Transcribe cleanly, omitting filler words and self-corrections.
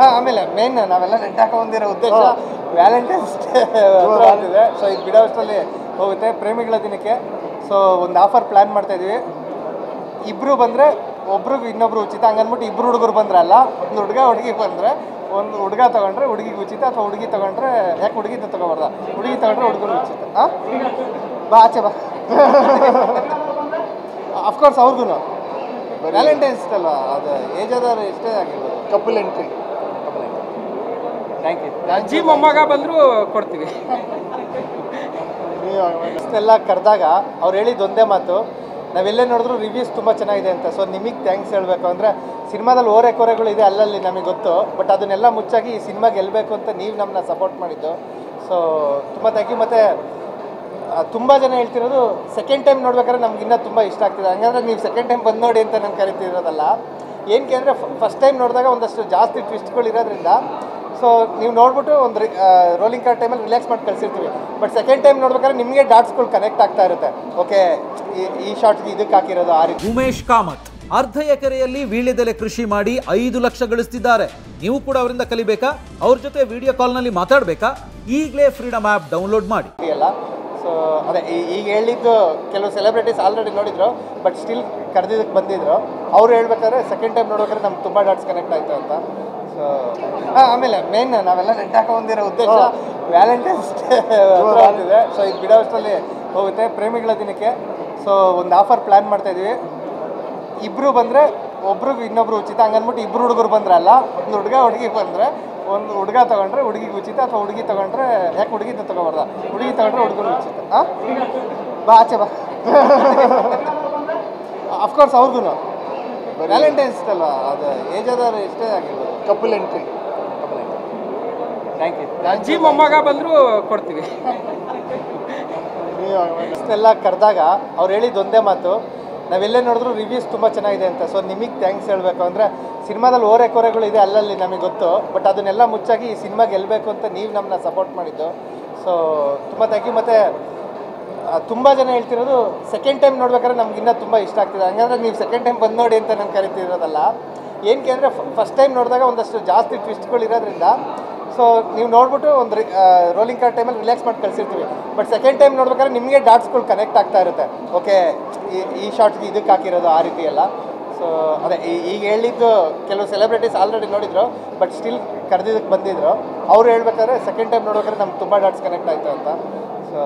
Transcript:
ಆಮೇಲೆ ಮೇನ್ ನಾವೆಲ್ಲ ನೆಟ್ ಹಾಕೊಂಡಿರೋ ಉದ್ದೇಶ ವ್ಯಾಲೆಂಟೈನ್ಸ್ ಡೇ ಆಗ್ತಿದೆ. ಸೊ ಇದು ಬಿಡೋ ಅಷ್ಟರಲ್ಲಿ ಹೋಗುತ್ತೆ ಪ್ರೇಮಿಗಳ ದಿನಕ್ಕೆ. ಸೊ ಒಂದು ಆಫರ್ ಪ್ಲ್ಯಾನ್ ಮಾಡ್ತಾಯಿದ್ವಿ. ಇಬ್ಬರು ಬಂದರೆ ಒಬ್ರಿಗೆ ಇನ್ನೊಬ್ರು ಉಚಿತ ಹಂಗನ್ಬಿಟ್ಟು ಇಬ್ಬರು ಹುಡುಗರು ಬಂದ್ರಲ್ಲ, ಒಂದು ಹುಡುಗಿ ಬಂದರೆ ಒಂದು ಹುಡುಗ ತೊಗೊಂಡ್ರೆ ಹುಡುಗಿಗೆ ಉಚಿತ, ಅಥವಾ ಹುಡುಗಿ ತೊಗೊಂಡ್ರೆ ಯಾಕೆ ಹುಡುಗಿನ ತೊಗೊಬಾರ್ದ, ಹುಡುಗಿ ತೊಗೊಂಡ್ರೆ ಹುಡುಗರು ಉಚಿತ. ಬಾ ಆಚೆ ಬಾ. ಅಫ್ಕೋರ್ಸ್ ಅವ್ರಿಗೂ ವ್ಯಾಲೆಂಟೈನ್ಸ್ ಅಲ್ವಾ, ಅದು ಏಜ್ ಆದವ್ರು ಎಷ್ಟೇ ಆಗಿರ್ಬೋದು. Couple entry. Thank you. ಅಜ್ಜಿ ಮೊಮ್ಮಗ ಬಂದರೂ ಕೊಡ್ತೀವಿ. ಇಷ್ಟೆಲ್ಲ ಕರೆದಾಗ ಅವ್ರು ಹೇಳಿದ್ದು ಒಂದೇ ಮಾತು, ನಾವೆಲ್ಲೇ ನೋಡಿದ್ರು ರಿವ್ಯೂಸ್ ತುಂಬ ಚೆನ್ನಾಗಿದೆ ಅಂತ. ಸೊ ನಿಮಗೆ ಥ್ಯಾಂಕ್ಸ್ ಹೇಳಬೇಕು. ಅಂದರೆ ಸಿನಿಮಾದಲ್ಲಿ ಓರೆಕೊರೆಗಳಿದೆ ಅಲ್ಲಲ್ಲಿ ನಮಗೆ ಗೊತ್ತು, ಬಟ್ ಅದನ್ನೆಲ್ಲ ಮುಚ್ಚಾಗಿ ಈ ಸಿನಿಮಾ ಗೆಲ್ಲಬೇಕು ಅಂತ ನೀವು ನಮ್ಮನ್ನ ಸಪೋರ್ಟ್ ಮಾಡಿದ್ದು. ಸೊ ತುಂಬ ಥ್ಯಾಂಕ್ ಯು. ಮತ್ತು ತುಂಬ ಜನ ಹೇಳ್ತಿರೋದು ಸೆಕೆಂಡ್ ಟೈಮ್ ನೋಡ್ಬೇಕಾದ್ರೆ ನಮ್ಗೆ ಇನ್ನೂ ತುಂಬ ಇಷ್ಟ ಆಗ್ತಿದೆ. ಹಂಗಂದ್ರೆ ನೀವು ಸೆಕೆಂಡ್ ಟೈಮ್ ಬಂದು ನೋಡಿ ಅಂತ ನಂಗೆ ಕರಿತಿರೋದಲ್ಲ. ಏನಕ್ಕೆ ಅಂದರೆ ಫಸ್ಟ್ ಟೈಮ್ ನೋಡಿದಾಗ ಒಂದಷ್ಟು ಜಾಸ್ತಿ ಟ್ವಿಸ್ಟ್ಗಳು ಇರೋದ್ರಿಂದ ಸೊ ನೀವು ನೋಡ್ಬಿಟ್ಟು ಒಂದು ರೋಲಿಂಗ್ ಕಾರ್ಡ್ ಟೈಮಲ್ಲಿ ರಿಲ್ಯಾಕ್ಸ್ ಮಾಡಿ ಕಳಿಸಿರ್ತೀವಿ. ಬಟ್ ಸೆಕೆಂಡ್ ಟೈಮ್ ನೋಡ್ಬೇಕಾದ್ರೆ ನಿಮಗೆ ಡಾಟ್ಸ್ಗಳು ಕನೆಕ್ಟ್ ಆಗ್ತಾ ಇರುತ್ತೆ. ಓಕೆ, ಈ ಶಾರ್ಟ್ಗೆ ಇದಕ್ಕೆ ಹಾಕಿರೋದು ಆ ರೀತಿ. ಉಮೇಶ್ ಕಾಮತ್ ಅರ್ಧ ಎಕರೆಯಲ್ಲಿ ವೀಳ್ಯದೆಲೆ ಕೃಷಿ ಮಾಡಿ 5 ಲಕ್ಷ ಗಳಿಸ್ತಿದ್ದಾರೆ. ನೀವು ಕೂಡ ಅವರಿಂದ ಕಲಿಬೇಕಾ? ಅವ್ರ ಜೊತೆ ವಿಡಿಯೋ ಕಾಲ್ನಲ್ಲಿ ಮಾತಾಡಬೇಕಾ? ಈಗಲೇ ಫ್ರೀಡಮ್ ಆ್ಯಪ್ ಡೌನ್ಲೋಡ್ ಮಾಡಿ. ಸೊ ಅದೇ ಈಗ ಹೇಳಿದ್ದು ಕೆಲವು ಸೆಲೆಬ್ರಿಟೀಸ್ ಆಲ್ರೆಡಿ ನೋಡಿದ್ರು, ಬಟ್ ಸ್ಟಿಲ್ ಕರೆದಿದ್ದಕ್ಕೆ ಬಂದಿದ್ರು. ಅವ್ರು ಹೇಳ್ಬೇಕಾದ್ರೆ ಸೆಕೆಂಡ್ ಟೈಮ್ ನೋಡ್ಬೇಕಾದ್ರೆ ನಮ್ಗೆ ತುಂಬ ಡಾಟ್ಸ್ ಕನೆಕ್ಟ್ ಆಯಿತು ಅಂತ. ಸೊ ಆಮೇಲೆ ಮೇನ್ ನಾವೆಲ್ಲ ನೆಟ್ ಹಾಕೊಂಡಿರೋ ಉದ್ದೇಶ ವ್ಯಾಲೆಂಟೈನ್ಸ್ ಡೇ ಆಗ್ತಿದೆ. ಸೊ ಇದು ಬಿಡೋ ಅಷ್ಟರಲ್ಲಿ ಹೋಗುತ್ತೆ ಪ್ರೇಮಿಗಳ ದಿನಕ್ಕೆ. ಸೊ ಒಂದು ಆಫರ್ ಪ್ಲ್ಯಾನ್ ಮಾಡ್ತಾಯಿದ್ವಿ. ಇಬ್ಬರು ಬಂದರೆ ಒಬ್ರಿಗೆ ಇನ್ನೊಬ್ರು ಉಚಿತ ಹಂಗನ್ಬಿಟ್ಟು ಇಬ್ಬರು ಹುಡುಗರು ಬಂದ್ರಲ್ಲ, ಒಂದು ಹುಡುಗಿ ಬಂದರೆ ಒಂದು ಹುಡುಗ ತೊಗೊಂಡ್ರೆ ಹುಡುಗಿಗೆ ಉಚಿತ, ಅಥವಾ ಹುಡುಗಿ ತೊಗೊಂಡ್ರೆ ಯಾಕೆ ಹುಡುಗಿನ ತೊಗೊಬಾರ್ದ, ಹುಡುಗಿ ತೊಗೊಂಡ್ರೆ ಹುಡುಗರು ಉಚಿತ. ಬಾ ಆಚೆ ಬಾ. ಅಫ್ಕೋರ್ಸ್ ಅವ್ರಿಗೂ ವ್ಯಾಲೆಂಟೈನ್ಸ್ ಅಲ್ವಾ, ಅದು ಏಜ್ ಆದವ್ರು ಎಷ್ಟೇ ಆಗಿರ್ಬೋದು. Couple entry. Thank you. ಅಜ್ಜಿ ಮೊಮ್ಮಗ ಬಂದರೂ ಕೊಡ್ತೀವಿ. ಇಷ್ಟೆಲ್ಲ ಕರೆದಾಗ ಅವ್ರು ಹೇಳಿದ್ದು ಒಂದೇ ಮಾತು, ನಾವೆಲ್ಲೇ ನೋಡಿದ್ರು ರಿವ್ಯೂಸ್ ತುಂಬ ಚೆನ್ನಾಗಿದೆ ಅಂತ. ಸೊ ನಿಮಗೆ ಥ್ಯಾಂಕ್ಸ್ ಹೇಳಬೇಕು. ಅಂದರೆ ಸಿನಿಮಾದಲ್ಲಿ ಓರೆಕೊರೆಗಳಿದೆ ಅಲ್ಲಲ್ಲಿ ನಮಗೆ ಗೊತ್ತು, ಬಟ್ ಅದನ್ನೆಲ್ಲ ಮುಚ್ಚಾಗಿ ಈ ಸಿನಿಮಾ ಗೆಲ್ಲಬೇಕು ಅಂತ ನೀವು ನಮ್ಮನ್ನ ಸಪೋರ್ಟ್ ಮಾಡಿದ್ದು. ಸೊ ತುಂಬ ಥ್ಯಾಂಕ್ ಯು. ಮತ್ತು ತುಂಬ ಜನ ಹೇಳ್ತಿರೋದು ಸೆಕೆಂಡ್ ಟೈಮ್ ನೋಡ್ಬೇಕಾದ್ರೆ ನಮ್ಗೆ ಇನ್ನೂ ತುಂಬ ಇಷ್ಟ ಆಗ್ತಿದೆ. ಹಂಗಂದ್ರೆ ನೀವು ಸೆಕೆಂಡ್ ಟೈಮ್ ಬಂದು ನೋಡಿ ಅಂತ ನಂಗೆ ಕರಿತಿರೋದಲ್ಲ. ಏನಕ್ಕೆ ಅಂದರೆ ಫಸ್ಟ್ ಟೈಮ್ ನೋಡಿದಾಗ ಒಂದಷ್ಟು ಜಾಸ್ತಿ ಟ್ವಿಸ್ಟ್ಗಳು ಇರೋದ್ರಿಂದ ಸೊ ನೀವು ನೋಡ್ಬಿಟ್ಟು ಒಂದು ರೋಲಿಂಗ್ ಕಾರ್ಡ್ ಟೈಮಲ್ಲಿ ರಿಲ್ಯಾಕ್ಸ್ ಮಾಡಿ ಕಳಿಸಿರ್ತೀವಿ. ಬಟ್ ಸೆಕೆಂಡ್ ಟೈಮ್ ನೋಡ್ಬೇಕಾದ್ರೆ ನಿಮಗೆ ಡಾಟ್ಸ್ಗಳು ಕನೆಕ್ಟ್ ಆಗ್ತಾ ಇರುತ್ತೆ. ಓಕೆ, ಈ ಶಾರ್ಟ್ಗೆ ಇದಕ್ಕೆ ಹಾಕಿರೋದು ಆ ರೀತಿ ಎಲ್ಲ. ಸೊ ಅದೇ ಈಗ ಹೇಳಿದ್ದು ಕೆಲವು ಸೆಲೆಬ್ರಿಟೀಸ್ ಆಲ್ರೆಡಿ ನೋಡಿದ್ರು, ಬಟ್ ಸ್ಟಿಲ್ ಕರೆದಿದ್ದಕ್ಕೆ ಬಂದಿದ್ರು. ಅವ್ರು ಹೇಳ್ಬೇಕಾದ್ರೆ ಸೆಕೆಂಡ್ ಟೈಮ್ ನೋಡ್ಬೇಕಾದ್ರೆ ನಮ್ಗೆ ತುಂಬ ಡಾಟ್ಸ್ ಕನೆಕ್ಟ್ ಆಯಿತು ಅಂತ. ಸೊ